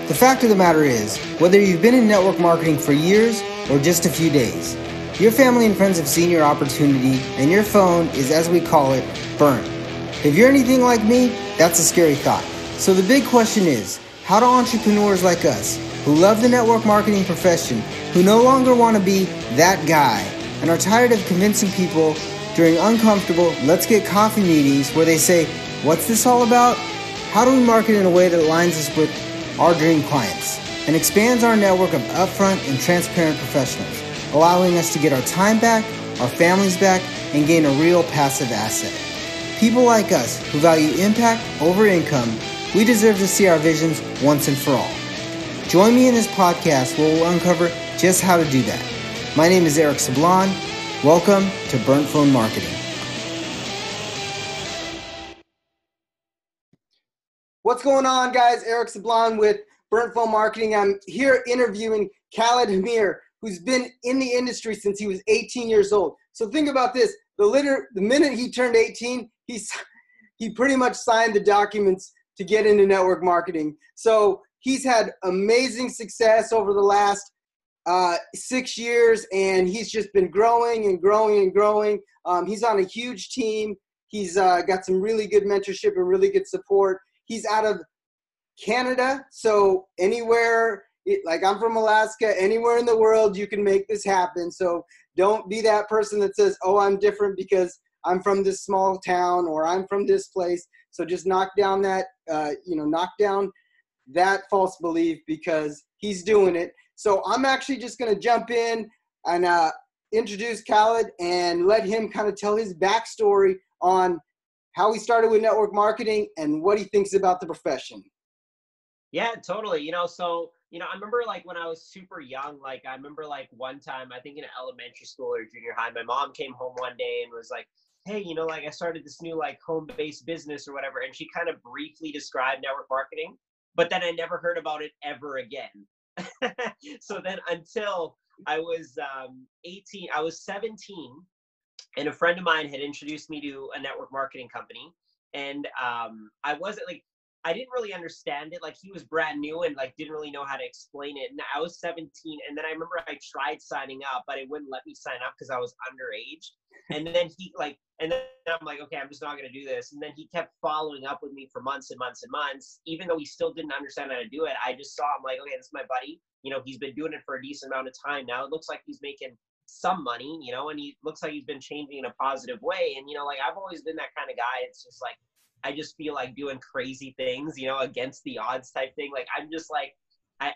The fact of the matter is, whether you've been in network marketing for years or just a few days, your family and friends have seen your opportunity and your phone is, as we call it, burnt. If you're anything like me, that's a scary thought. So the big question is, how do entrepreneurs like us, who love the network marketing profession, who no longer want to be that guy, and are tired of convincing people during uncomfortable let's get coffee meetings where they say, what's this all about? How do we market in a way that aligns us with our dream clients and expands our network of upfront and transparent professionals, allowing us to get our time back, our families back, and gain a real passive asset? People like us who value impact over income, we deserve to see our visions once and for all. Join me in this podcast where we'll uncover just how to do that. My name is Eric Sablon. Welcome to Burnt Phone Marketing. What's going on, guys? Eric Sablon with Burnt Phone Marketing. I'm here interviewing Khalid Hamir, who's been in the industry since he was 18 years old. So think about this. The minute he turned 18, he pretty much signed the documents to get into network marketing. So he's had amazing success over the last 6 years, and he's just been growing and growing and growing. He's on a huge team. He's got some really good mentorship and really good support. He's out of Canada, so anywhere, like I'm from Alaska, anywhere in the world you can make this happen. So don't be that person that says, oh, I'm different because I'm from this small town or I'm from this place. So just knock down that, knock down that false belief because he's doing it. So I'm actually just going to jump in and introduce Khalid and let him kind of tell his backstory on how he started with network marketing and what he thinks about the profession. Yeah, totally. I remember like when I was super young, I remember one time, I think in elementary school or junior high, my mom came home one day and was like, hey, I started this new home-based business or whatever. And she kind of briefly described network marketing, but then I never heard about it ever again. So then until I was 18, I was 17. And a friend of mine had introduced me to a network marketing company. And I didn't really understand it. He was brand new and didn't really know how to explain it. And I was 17. And then I remember I tried signing up, but it wouldn't let me sign up because I was underage. And then and then I'm like, okay, I'm just not going to do this. And then he kept following up with me for months and months and months, even though he still didn't understand how to do it. I just saw him okay, this is my buddy. He's been doing it for a decent amount of time now. It looks like he's making some money, and he looks like he's been changing in a positive way. And, I've always been that kind of guy. It's just I just feel like doing crazy things, against the odds type thing. I'm just I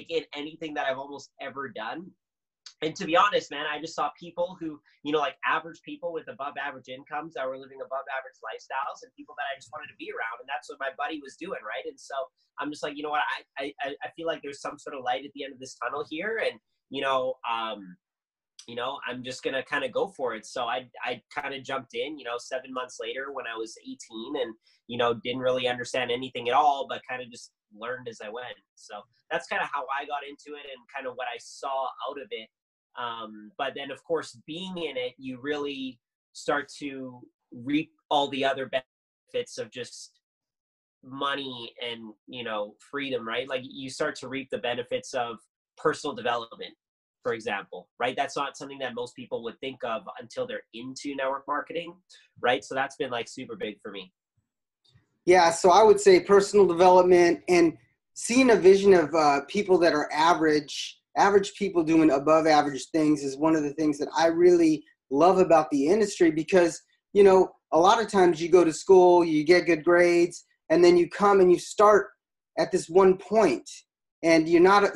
get anything that I've almost ever done. And to be honest, man, I just saw people who, average people with above average incomes that were living above average lifestyles and people that I just wanted to be around. And that's what my buddy was doing. Right. And so I'm just you know what, I feel like there's some sort of light at the end of this tunnel here. And, I'm just going to kind of go for it. So I kind of jumped in, 7 months later when I was 18 and, didn't really understand anything at all, but kind of just learned as I went. So that's kind of how I got into it and kind of what I saw out of it. But then of course, being in it, you really start to reap all the other benefits of just money and, freedom, right? You start to reap the benefits of personal development, for example, right? That's not something that most people would think of until they're into network marketing, right? So that's been super big for me. Yeah, so I would say personal development and seeing a vision of people that are average people doing above average things is one of the things that I really love about the industry because, a lot of times you go to school, you get good grades, and then you come and you start at this one point. And you're not,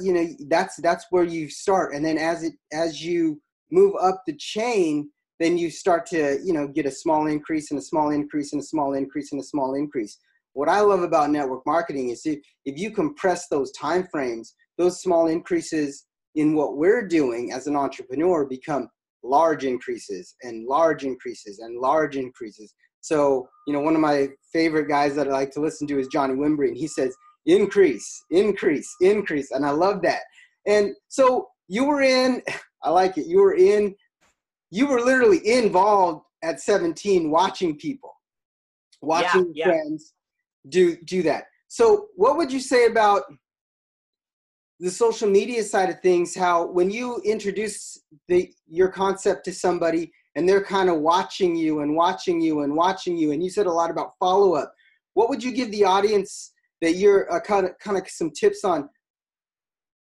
that's where you start. And then as you move up the chain, then you start to, get a small increase and a small increase and a small increase and a small increase. What I love about network marketing is if you compress those time frames, those small increases in what we're doing as an entrepreneur become large increases and large increases and large increases. So, one of my favorite guys that I like to listen to is Johnny Wimbrey, and he says, increase, increase, increase. And I love that. And so you were I like it. You were literally involved at 17 watching people, watching friends do that. So what would you say about the social media side of things, how when you introduce your concept to somebody and they're kind of watching you and watching you and watching you, and you said a lot about follow-up, what would you give the audience that you're kind of some tips on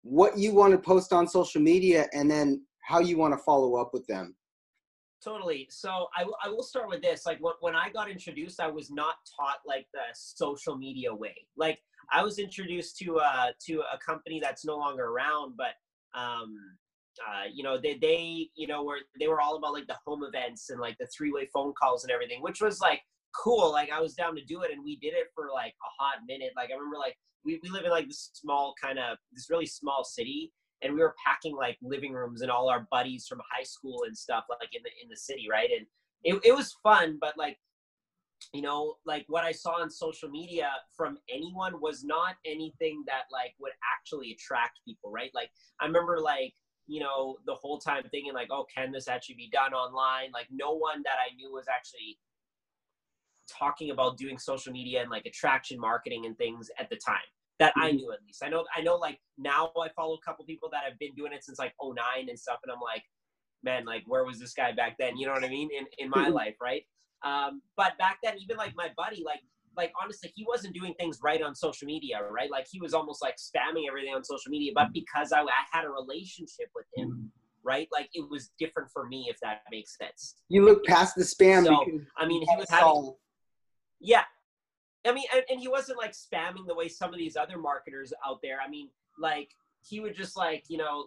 what you want to post on social media and then how you want to follow up with them? Totally. So I will start with this. Like when I got introduced, I was not taught like the social media way. Like I was introduced to a company that's no longer around, but you know, they you know, they were all about like the home events and like the 3-way phone calls and everything, which was like cool. Like I was down to do it, and we did it for like a hot minute. Like I remember like we live in like this really small city, and we were packing like living rooms and all our buddies from high school and stuff like in the city, right? And it was fun, but like, you know, like what I saw on social media from anyone was not anything that like would actually attract people, right? Like I remember like, you know, the whole time thinking like, oh, can this actually be done online? Like no one that I knew was actually talking about doing social media and like attraction marketing and things at the time that I knew. At least I know like now I follow a couple people that have been doing it since like 2009 and stuff, and I'm like, man, like where was this guy back then? You know what I mean? In my life, right? But back then, even like my buddy, like honestly, he wasn't doing things right on social media, right? Like he was almost like spamming everything on social media, but because I had a relationship with him, right? Like it was different for me, if that makes sense. You look past the spam. So, I mean, he was having, yeah. I mean, and he wasn't like spamming the way some of these other marketers out there. I mean, like he would just like, you know,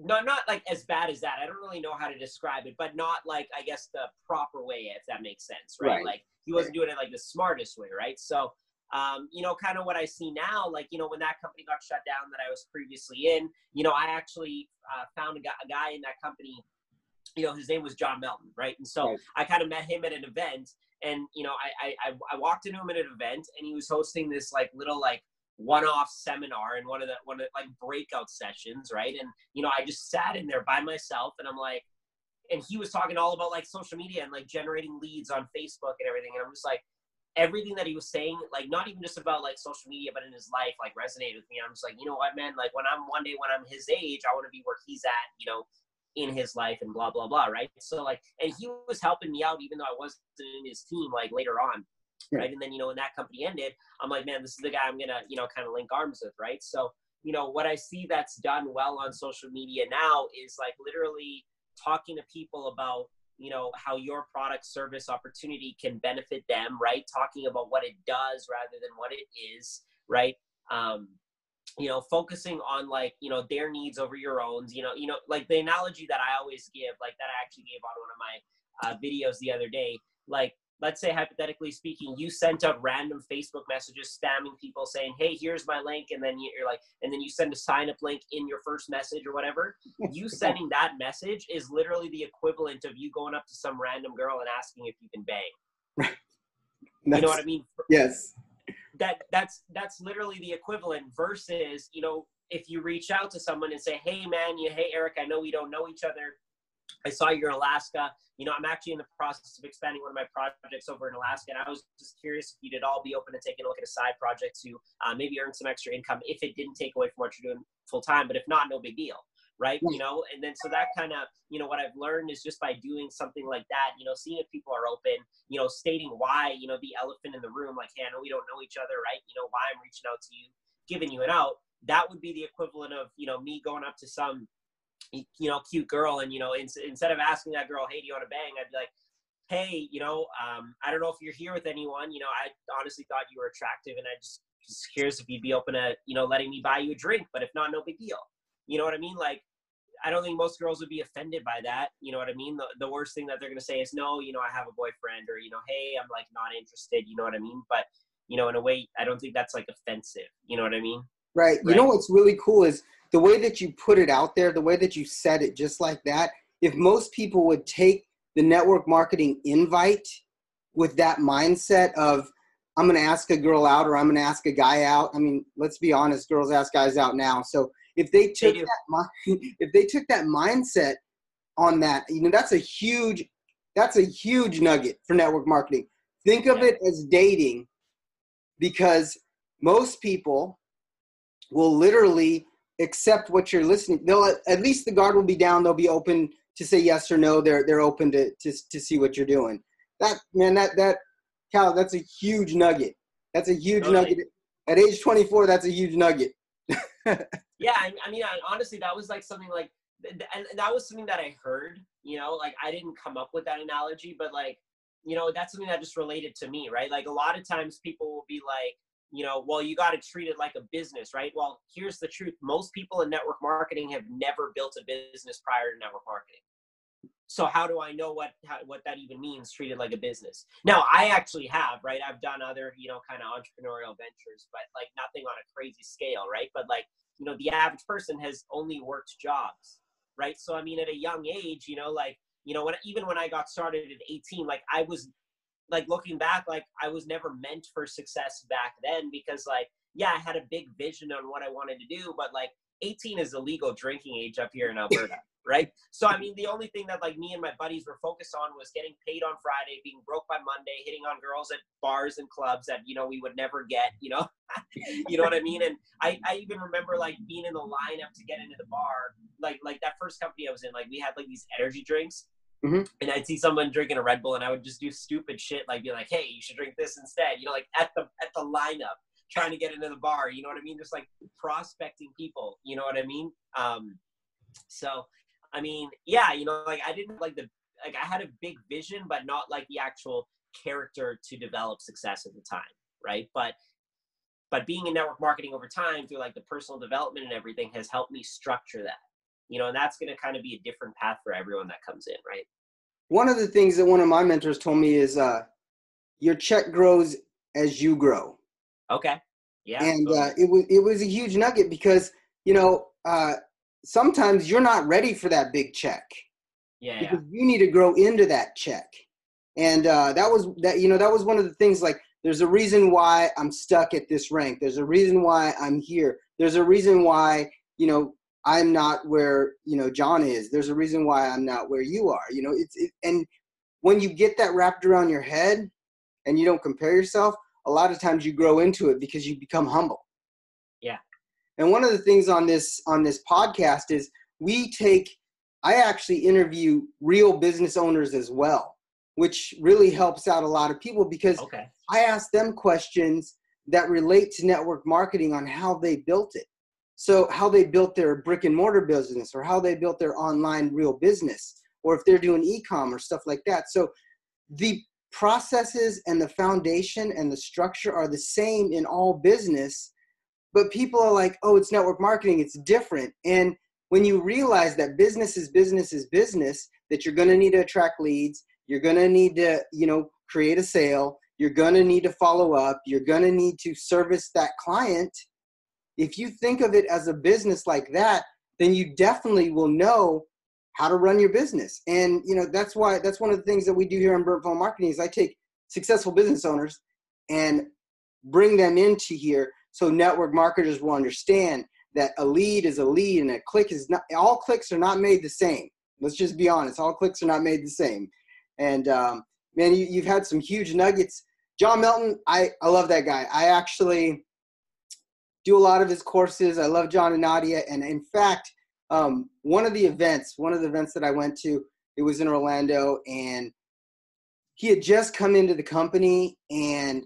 not like as bad as that. I don't really know how to describe it, but not like, I guess the proper way, if that makes sense, right? Like he wasn't doing it like the smartest way, right? So, you know, kind of what I see now, like, you know, when that company got shut down that I was previously in, you know, I actually found a guy in that company, you know, his name was John Melton, right? And so I kind of met him at an event, and, you know, I walked into him at an event, and he was hosting this like little like one-off seminar in one of the like breakout sessions, right? And, you know, I just sat in there by myself, and I'm like, and he was talking all about like social media and like generating leads on Facebook and everything. And I'm just like, everything that he was saying, like not even just about like social media, but in his life, like resonated with me. I'm just like, you know what, man, like one day when I'm his age, I want to be where he's at, you know, in his life and blah, blah, blah. Right. So like, and he was helping me out, even though I wasn't in his team, like later on. Right. And then, you know, when that company ended, I'm like, man, this is the guy I'm going to, you know, kind of link arms with. Right. So, you know, what I see that's done well on social media now is like literally talking to people about, you know, how your product, service, opportunity can benefit them, right? Talking about what it does rather than what it is, right? You know, focusing on like, you know, their needs over your own, you know, like the analogy that I always give, like that I actually gave on one of my videos the other day, like, let's say hypothetically speaking, you sent out random Facebook messages spamming people saying, hey, here's my link. And then you're like, and then you send a sign up link in your first message or whatever. You sending that message is literally the equivalent of you going up to some random girl and asking if you can bang. You know what I mean? Yes. That's literally the equivalent versus, you know, if you reach out to someone and say, hey man, hey Eric, I know we don't know each other. I saw you're in Alaska. You know, I'm actually in the process of expanding one of my projects over in Alaska. And I was just curious if you'd at all be open to taking a look at a side project to maybe earn some extra income if it didn't take away from what you're doing full time. But if not, no big deal. Right. You know, and then so that kind of, you know, what I've learned is just by doing something like that, you know, seeing if people are open, you know, stating why, you know, the elephant in the room, like, hey, I know we don't know each other. Right. You know, why I'm reaching out to you, giving you an out. That would be the equivalent of, you know, me going up to some, you know, cute girl. And, you know, instead of asking that girl, hey, do you want to bang? I'd be like, hey, you know, I don't know if you're here with anyone. You know, I honestly thought you were attractive, and I just curious if you'd be open to, you know, letting me buy you a drink. But if not, no big deal. You know what I mean? Like, I don't think most girls would be offended by that. You know what I mean? The worst thing that they're going to say is, no, you know, I have a boyfriend, or, you know, hey, I'm like not interested. You know what I mean? But, you know, in a way, I don't think that's like offensive. You know what I mean? Right. You know what's really cool is the way that you put it out there, the way that you said it just like that. If most people would take the network marketing invite with that mindset of, I'm going to ask a girl out, or I'm going to ask a guy out. I mean, let's be honest, girls ask guys out now. So if they took that mindset on that, you know, that's a huge nugget for network marketing. Think of it as dating, because most people will literally accept what you're listening. They'll at least the guard will be down. They'll be open to say yes or no. They're open to see what you're doing. That man, that Cal, that's a huge nugget. That's a huge nugget. At age 24, that's a huge nugget. Yeah, I mean, honestly, that was like something like, and that was something that I heard, you know, like I didn't come up with that analogy, but like, you know, that's something that just related to me, right? Like a lot of times people will be like, you know, well, you got to treat it like a business, right? Well, here's the truth. Most people in network marketing have never built a business prior to network marketing. So how do I know what that even means, treated like a business? Now, I actually have, right? I've done other, you know, kind of entrepreneurial ventures, but like nothing on a crazy scale, right? But like, you know, the average person has only worked jobs, right? So, I mean, at a young age, you know, like, you know, even when I got started at 18, like I was like looking back, like I was never meant for success back then because like, yeah, I had a big vision on what I wanted to do, but like 18 is the legal drinking age up here in Alberta. Right. So, I mean, the only thing that like me and my buddies were focused on was getting paid on Friday, being broke by Monday, hitting on girls at bars and clubs that, you know, we would never get, you know, you know what I mean? And I even remember like being in the lineup to get into the bar, like that first company I was in, like we had like these energy drinks and I'd see someone drinking a Red Bull and I would just do stupid shit. Like be like, hey, you should drink this instead, you know, like at the lineup trying to get into the bar, you know what I mean? Just like prospecting people, you know what I mean? So, I mean, yeah, you know, like I didn't like I had a big vision, but not like the actual character to develop success at the time, right? But being in network marketing over time through like the personal development and everything has helped me structure that, you know, and that's going to kind of be a different path for everyone that comes in, right? One of the things that one of my mentors told me is your check grows as you grow. Okay. Yeah. And totally. it was a huge nugget because, you know, sometimes you're not ready for that big check. Yeah. Because you need to grow into that check. And that was one of the things, like, there's a reason why I'm stuck at this rank. There's a reason why I'm here. There's a reason why, you know, I'm not where, you know, John is. There's a reason why I'm not where you are. You know, and when you get that wrapped around your head and you don't compare yourself, a lot of times you grow into it because you become humble. Yeah. And one of the things on this podcast is I actually interview real business owners as well, which really helps out a lot of people because I ask them questions that relate to network marketing on how they built it. So how they built their brick and mortar business or how they built their online real business, or if they're doing e-com or stuff like that. So the processes and the foundation and the structure are the same in all business, but people are like, oh, it's network marketing, it's different. And when you realize that business is business, that you're going to need to attract leads, you're going to need to, you know, create a sale, you're going to need to follow up, you're going to need to service that client. If you think of it as a business like that, then you definitely will know how to run your business. And, you know, that's one of the things that we do here on Burnt Phone Marketing is I take successful business owners and bring them into here so network marketers will understand that a lead is a lead and a click is not, all clicks are not made the same. Let's just be honest. All clicks are not made the same. And man, you've had some huge nuggets. John Melton, I love that guy. I actually do a lot of his courses. I love John and Nadia. And in fact, one of the events that I went to, it was in Orlando, and he had just come into the company, and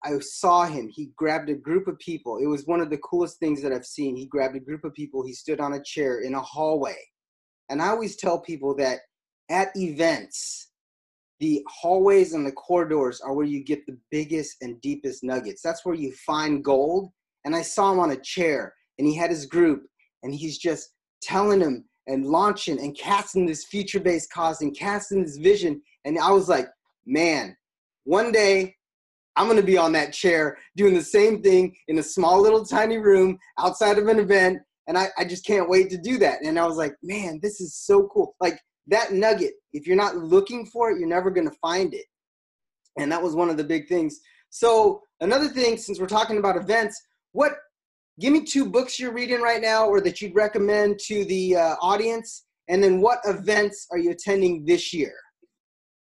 I saw him. He grabbed a group of people. It was one of the coolest things that I've seen. He grabbed a group of people. He stood on a chair in a hallway. And I always tell people that at events, the hallways and the corridors are where you get the biggest and deepest nuggets. That's where you find gold. And I saw him on a chair, and he had his group, and he's just telling them and launching and casting this future-based cause and casting this vision. And I was like, man, one day I'm going to be on that chair doing the same thing in a small little tiny room outside of an event. And I just can't wait to do that. And I was like, man, this is so cool. Like that nugget, if you're not looking for it, you're never going to find it. And that was one of the big things. So another thing, since we're talking about events, give me 2 books you're reading right now or that you'd recommend to the audience. And then what events are you attending this year?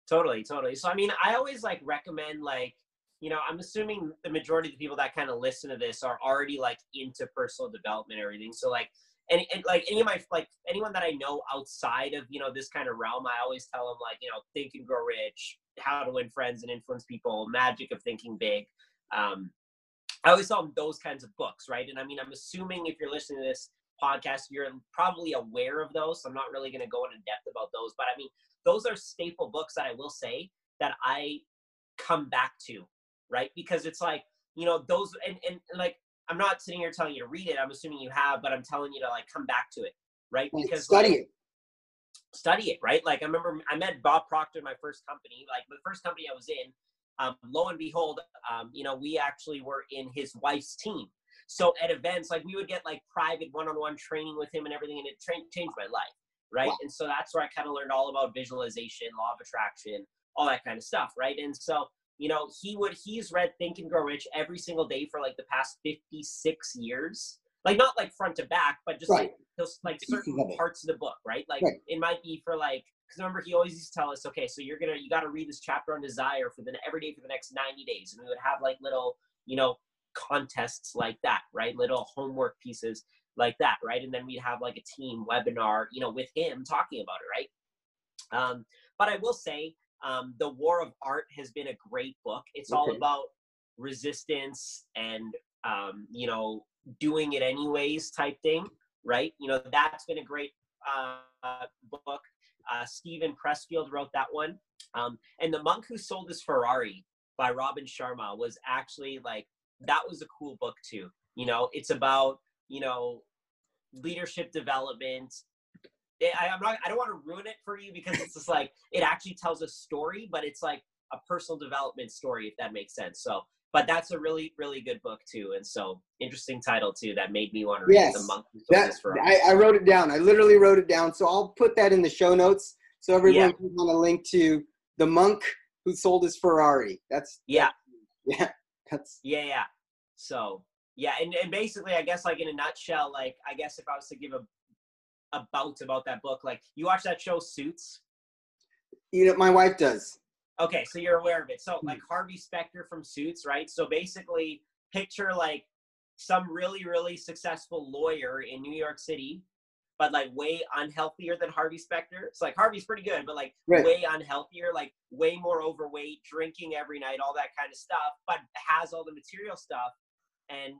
Totally. So, I mean, I always recommend I'm assuming the majority of the people that kind of listen to this are already like into personal development and everything. So like, and like any of my, like anyone that I know outside of, this kind of realm, I always tell them like, Think and Grow Rich, How to Win Friends and Influence People, Magic of Thinking Big. I always tell them those kinds of books, right? And I mean, I'm assuming if you're listening to this podcast, you're probably aware of those. So I'm not really going to go into depth about those, but I mean, those are staple books that I will say that I come back to, right? Because it's like, those, and like, I'm not sitting here telling you to read it. I'm assuming you have, but I'm telling you to like come back to it, right? Because study it, right? Like I remember I met Bob Proctor in my first company, like the first company I was in. Lo and behold, we actually were in his wife's team. So at events, like we would get like private one-on-one training with him and everything, and it changed my life, right? Wow. And so that's where I kind of learned all about visualization, law of attraction, all that kind of stuff, right? And so, he's read Think and Grow Rich every single day for like the past 56 years. Like not like front to back, but just right. like certain parts of the book, right? Like right. It might be for like, because remember he always used to tell us, okay, so you got to read this chapter on desire every day for the next 90 days. And we would have like little, contests like that, right? Little homework pieces like that, right? And then we'd have like a team webinar, with him talking about it, right? But I will say, The War of Art has been a great book. It's all about resistance and, doing it anyways type thing, right? That's been a great book. Stephen Pressfield wrote that one. And The Monk Who Sold His Ferrari by Robin Sharma was actually like, that was a cool book too. It's about, leadership development. I don't want to ruin it for you because it's just like, it actually tells a story, but it's like a personal development story, if that makes sense. So, but that's a really, really good book too. And so interesting title too, that made me want to read The Monk Who Sold His Ferrari. I wrote it down. I literally wrote it down. So I'll put that in the show notes. So everyone can want to link to The Monk Who Sold His Ferrari. Yeah. So, and basically, I guess, like, in a nutshell, like, I guess if I was to give about that book, like, you watch that show Suits? My wife does. Okay, so you're aware of it. So, like, Harvey Specter from Suits, right? So, basically, picture, like, some really, really successful lawyer in New York City, but, like, way unhealthier than Harvey Specter. It's like, Harvey's pretty good, but, like, way unhealthier, like, way more overweight, drinking every night, all that kind of stuff, but has all the material stuff. And,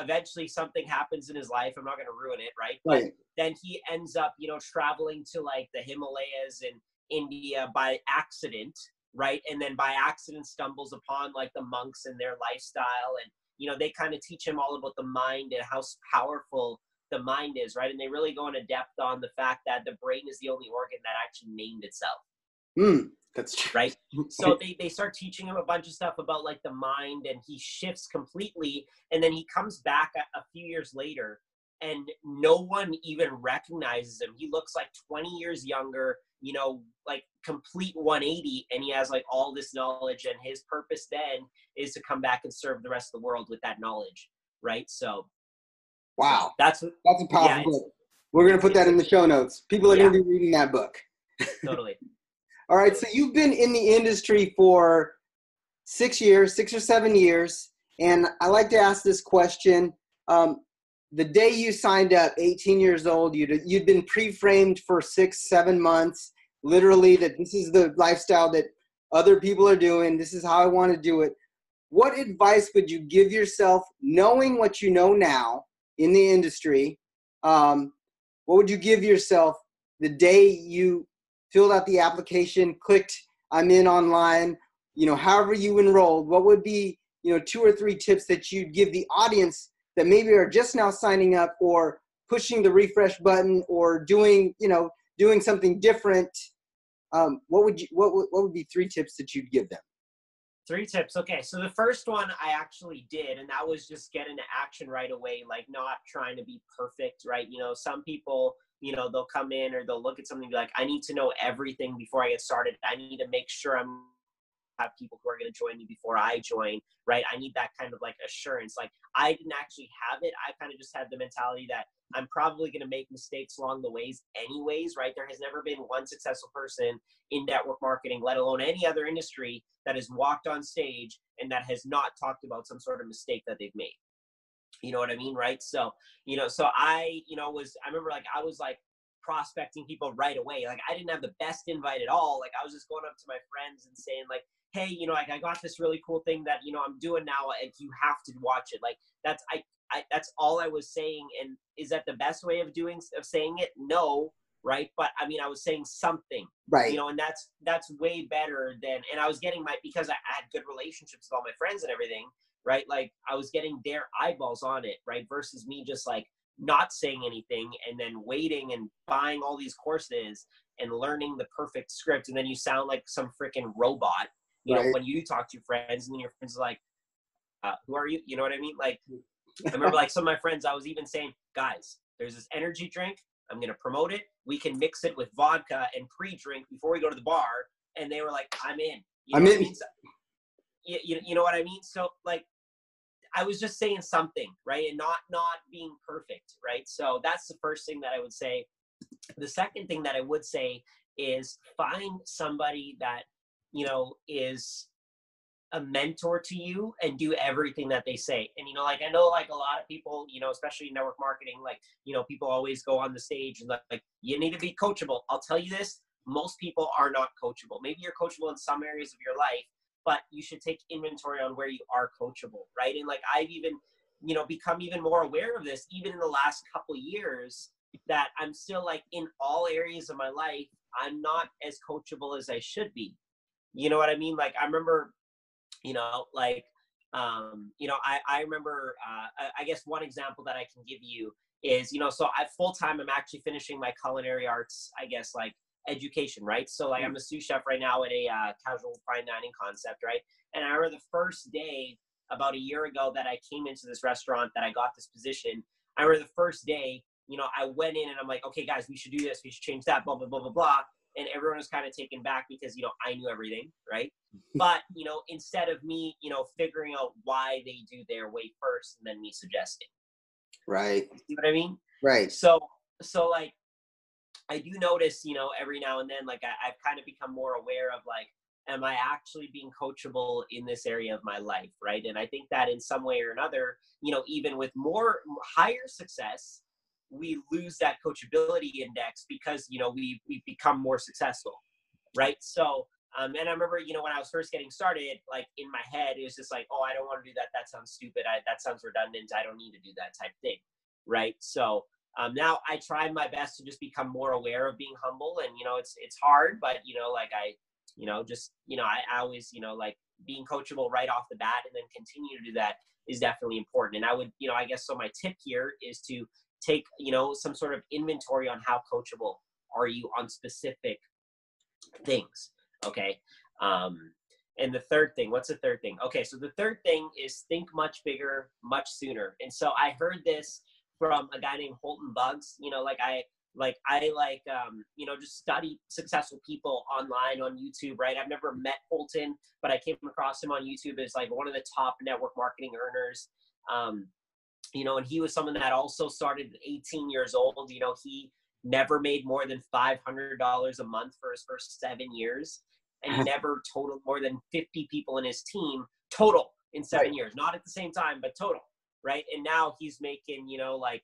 eventually something happens in his life. I'm not going to ruin it, right? But then he ends up, traveling to, like, the Himalayas in India by accident, right? And then by accident stumbles upon, like, the monks and their lifestyle. And, they kind of teach him all about the mind and how powerful the mind is, right? And they really go into depth on the fact that the brain is the only organ that actually named itself. That's true. Right. So they start teaching him a bunch of stuff about like the mind, and he shifts completely. And then he comes back a few years later and no one even recognizes him. He looks like 20 years younger, like complete 180. And he has like all this knowledge, and his purpose then is to come back and serve the rest of the world with that knowledge. Right. So. Wow. That's a powerful book. We're going to put that in the show notes. People are going to be reading that book. Totally. All right. So you've been in the industry for 6 or 7 years. And I like to ask this question. The day you signed up, 18 years old, you'd been pre-framed for 6-7 months, literally, that this is the lifestyle that other people are doing. This is how I want to do it. What advice would you give yourself, knowing what you know now in the industry? What would you give yourself the day you filled out the application, clicked I'm in online, however you enrolled? What would be, 2 or 3 tips that you'd give the audience that maybe are just now signing up or pushing the refresh button or doing something different? What would be 3 tips that you'd give them? 3 tips. Okay. So the first one I actually did, and that was just get into action right away, like not trying to be perfect, right? Some people, they'll come in or they'll look at something and be like, I need to know everything before I get started. I need to make sure I'm have people who are going to join me before I join, right? I need that kind of like assurance. Like I didn't actually have it. I kind of just had the mentality that I'm probably going to make mistakes along the ways anyways, right? There has never been one successful person in network marketing, let alone any other industry, that has walked on stage and that has not talked about some sort of mistake that they've made. You know what I mean? Right. So, so I remember like, I was like prospecting people right away. Like I didn't have the best invite at all. Like I was just going up to my friends and saying like, hey, like I got this really cool thing that, I'm doing now. Like you have to watch it. Like that's, that's all I was saying. And is that the best way of saying it? No. Right. But I mean, I was saying something, right. And that's way better than, and I was getting because I had good relationships with all my friends and everything. Right. Like I was getting their eyeballs on it. Right. Versus me just like not saying anything and then waiting and buying all these courses and learning the perfect script. And then you sound like some freaking robot, you know, when you talk to your friends, and then your friends are like, who are you? You know what I mean? Like, I remember like some of my friends, I was even saying, guys, there's this energy drink. I'm going to promote it. We can mix it with vodka and pre-drink before we go to the bar. And they were like, I'm in. You know what I mean? So, you know what I mean? So like, I was just saying something, right? And not being perfect, right? So that's the first thing that I would say. The second thing that I would say is find somebody that, is a mentor to you and do everything that they say. And, like, I know like a lot of people, especially in network marketing, like, people always go on the stage and like, you need to be coachable. I'll tell you this, most people are not coachable. Maybe you're coachable in some areas of your life, but you should take inventory on where you are coachable, right? And like, I've even, become even more aware of this, even in the last couple of years, that I'm still like in all areas of my life, I'm not as coachable as I should be. You know what I mean? Like, I remember, I remember, I guess one example that I can give you is, so I full-time, I'm actually finishing my culinary arts, I guess, like, education, right? So like I'm a sous chef right now at a casual fine dining concept, right? And I remember the first day about a year ago that I came into this restaurant, that I got this position. I remember the first day, I went in and I'm like, okay, guys, we should do this. We should change that, blah, blah, blah, blah, blah. And everyone was kind of taken back because, I knew everything, right? But, instead of me, figuring out why they do their way first and then me suggesting. Right. You see what I mean? Right. So like, I do notice, every now and then, like I've kind of become more aware of like, am I actually being coachable in this area of my life, right? And I think that in some way or another, even with higher success, we lose that coachability index because, we become more successful, right? So, and I remember, when I was first getting started, like in my head, it was just like, oh, I don't want to do that. That sounds stupid. That sounds redundant. I don't need to do that type thing, right? So, now I try my best to just become more aware of being humble, and, it's hard, but, like I always, like being coachable right off the bat and then continue to do that is definitely important. And I would, I guess, so my tip here is to take, some sort of inventory on how coachable are you on specific things. Okay. And the third thing, what's the third thing? Okay. So the third thing is think much bigger, much sooner. And so I heard this from a guy named Holton Buggs, just study successful people online on YouTube, right? I've never met Holton, but I came across him on YouTube as like one of the top network marketing earners. And he was someone that also started at 18 years old. He never made more than $500 a month for his first 7 years. And he never totaled more than 50 people in his team total in 7 years, not at the same time, but total. Right. And now he's making, like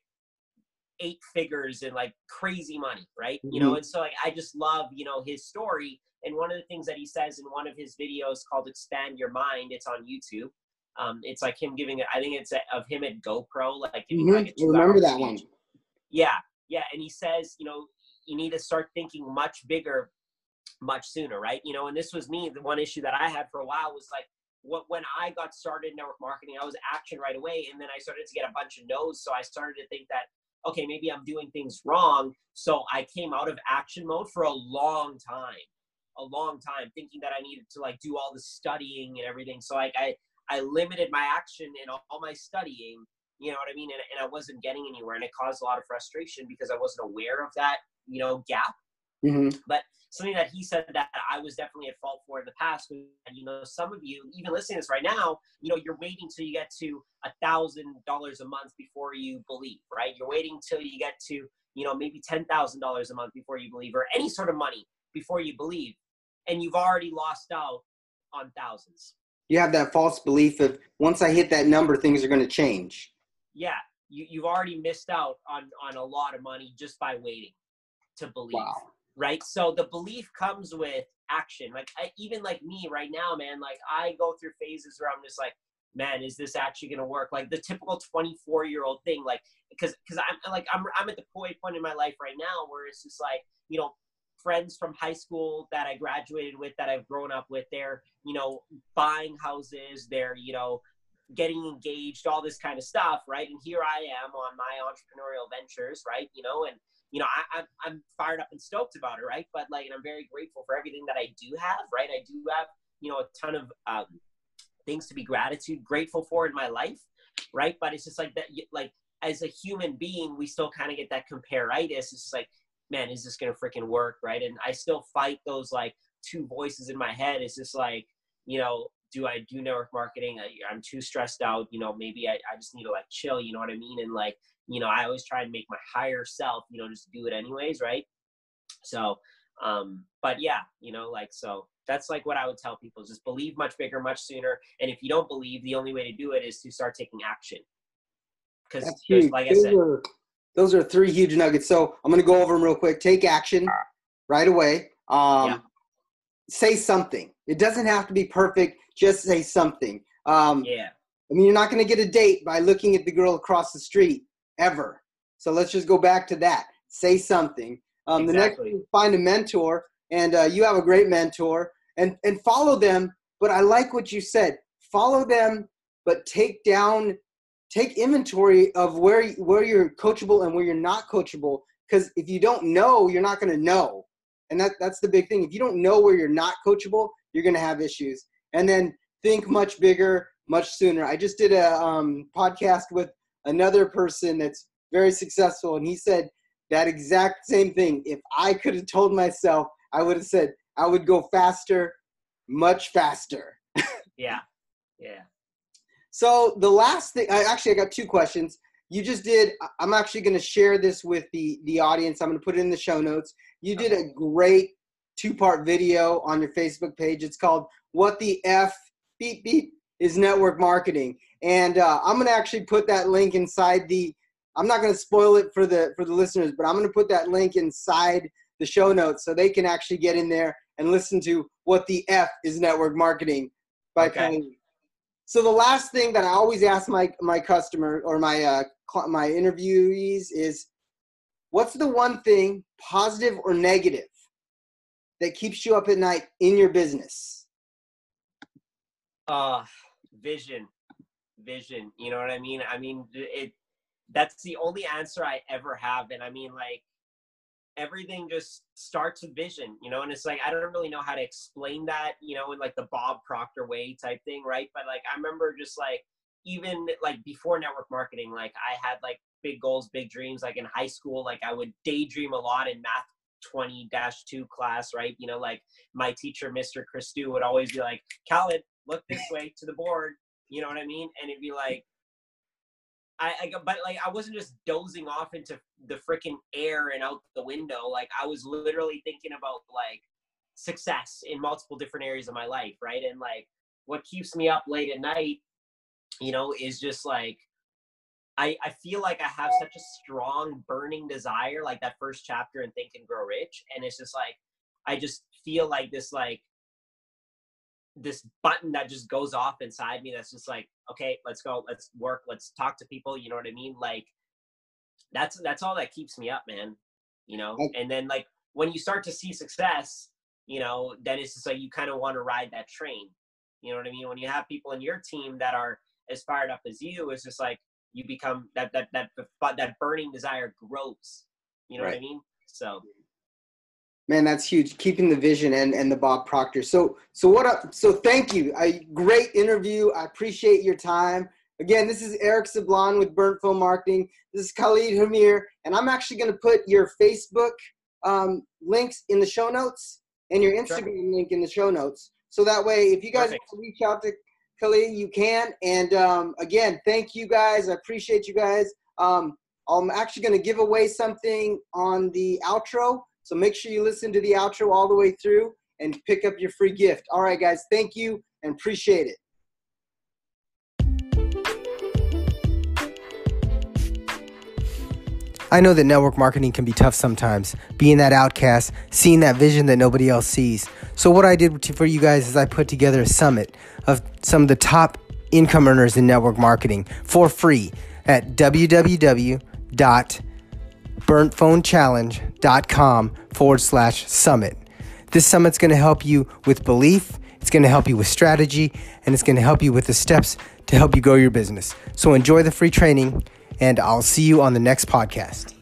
8 figures and like crazy money. Right. Mm-hmm. And so like, I just love, his story. And one of the things that he says in one of his videos called Expand Your Mind, it's on YouTube. It's like him giving it, I think it's of him at GoPro, like giving like a 2 hour remember that speech. one. Yeah. Yeah. And he says, you need to start thinking much bigger, much sooner. Right. And this was me. The one issue that I had for a while was like, when I got started in network marketing, I was action right away. And then I started to get a bunch of no's. So I started to think that, okay, maybe I'm doing things wrong. So I came out of action mode for a long time, thinking that I needed to like do all the studying and everything. So like I limited my action and all my studying, you know what I mean? And I wasn't getting anywhere. And it caused a lot of frustration because I wasn't aware of that, gap. Mm-hmm. But something that he said that I was definitely at fault for in the past was, you know, some of you, even listening to this right now, you know, you're waiting till you get to $1,000 a month before you believe, right? You're waiting till you get to, you know, maybe $10,000 a month before you believe, or any sort of money before you believe. And you've already lost out on thousands. You have that false belief of once I hit that number, things are going to change. Yeah. You've already missed out on a lot of money just by waiting to believe. Wow. Right. So the belief comes with action. Like even like me right now, man, like I go through phases where I'm just like, man, is this actually going to work? Like the typical 24-year-old thing, like, because I'm at the point in my life right now where it's just like, you know, friends from high school that I graduated with, that I've grown up with, they're, you know, buying houses, they're, you know, getting engaged, all this kind of stuff. Right. And here I am on my entrepreneurial ventures. Right. You know, and, you know, I'm fired up and stoked about it, right? But like, and I'm very grateful for everything that I do have, right? I do have, you know, a ton of things to be grateful for in my life, right? But it's just like that, like as a human being, we still kind of get that comparitis. It's just like, man, is this gonna freaking work, right? And I still fight those like two voices in my head. It's just like, you know, do I do network marketing? I'm too stressed out. You know, maybe I just need to like chill. You know what I mean? And like, you know, I always try and make my higher self, you know, just do it anyways, right? So, but yeah, you know, like, so that's like what I would tell people, just believe much bigger, much sooner. And if you don't believe, the only way to do it is to start taking action. Because there's, like I said, those are 3 huge nuggets. So I'm going to go over them real quick. Take action right away. Yeah. Say something. It doesn't have to be perfect. Just say something. Yeah. I mean, you're not going to get a date by looking at the girl across the street ever. So let's just go back to that. Say something. Exactly. The next thing, find a mentor, and you have a great mentor, and follow them. But I like what you said. Follow them, but take inventory of where you're coachable and where you're not coachable. Because if you don't know, you're not going to know. And that's the big thing. If you don't know where you're not coachable, you're going to have issues. And then think much bigger, much sooner. I just did a podcast with another person that's very successful, and he said that exact same thing. If I could have told myself, I would have said I would go faster, much faster. Yeah. Yeah. So the last thing, I got 2 questions. You just did, I'm actually going to share this with the audience. I'm going to put it in the show notes. You did a great 2-part video on your Facebook page. It's called What the F Beep Beep is Network Marketing. And I'm going to actually put that link inside I'm not going to spoil it for the listeners, but I'm going to put that link inside the show notes so they can actually get in there and listen to What the F is Network Marketing by Khalid. So the last thing that I always ask my customer or my interviewees is, what's the one thing, positive or negative, that keeps you up at night in your business? Vision. You know what I mean? I mean, that's the only answer I ever have. And I mean, like, everything just starts with vision, you know? And it's like, I don't really know how to explain that, you know, in like the Bob Proctor way type thing, right? But like, I remember just like, even like before network marketing, like I had like big goals, big dreams. Like in high school, like I would daydream a lot in math 20-2 class, right? You know, like my teacher, Mr. Christou, would always be like, Khalid, look this way to the board. You know what I mean? And it'd be like, but like, I wasn't just dozing off into the freaking air and out the window. Like I was literally thinking about like success in multiple different areas of my life. Right. And like, what keeps me up late at night, you know, is just like, I feel like I have such a strong burning desire, like that first chapter in Think and Grow Rich. And it's just like, I just feel like this button that just goes off inside me. That's just like, okay, let's go, let's work, let's talk to people. You know what I mean? Like that's all that keeps me up, man. You know? And then like, when you start to see success, you know, then it's just like, you kind of want to ride that train. You know what I mean? When you have people in your team that are as fired up as you, it's just like, you become that burning desire grows. You know what I mean? So, man, that's huge. Keeping the vision and the Bob Proctor. So thank you. A great interview. I appreciate your time. Again, this is Eric Sablon with Burnt Film Marketing. This is Khalid Hamir, and I'm actually going to put your Facebook links in the show notes and your Instagram link in the show notes. So that way, if you guys want to reach out to Khalid, you can. And again, thank you guys. I appreciate you guys. I'm actually going to give away something on the outro. So make sure you listen to the outro all the way through and pick up your free gift. All right, guys. Thank you and appreciate it. I know that network marketing can be tough sometimes, being that outcast, seeing that vision that nobody else sees. So what I did for you guys is I put together a summit of some of the top income earners in network marketing for free at www.burntphonechallenge.com/summit. This summit's going to help you with belief, it's going to help you with strategy, and it's going to help you with the steps to help you grow your business. So enjoy the free training, and I'll see you on the next podcast.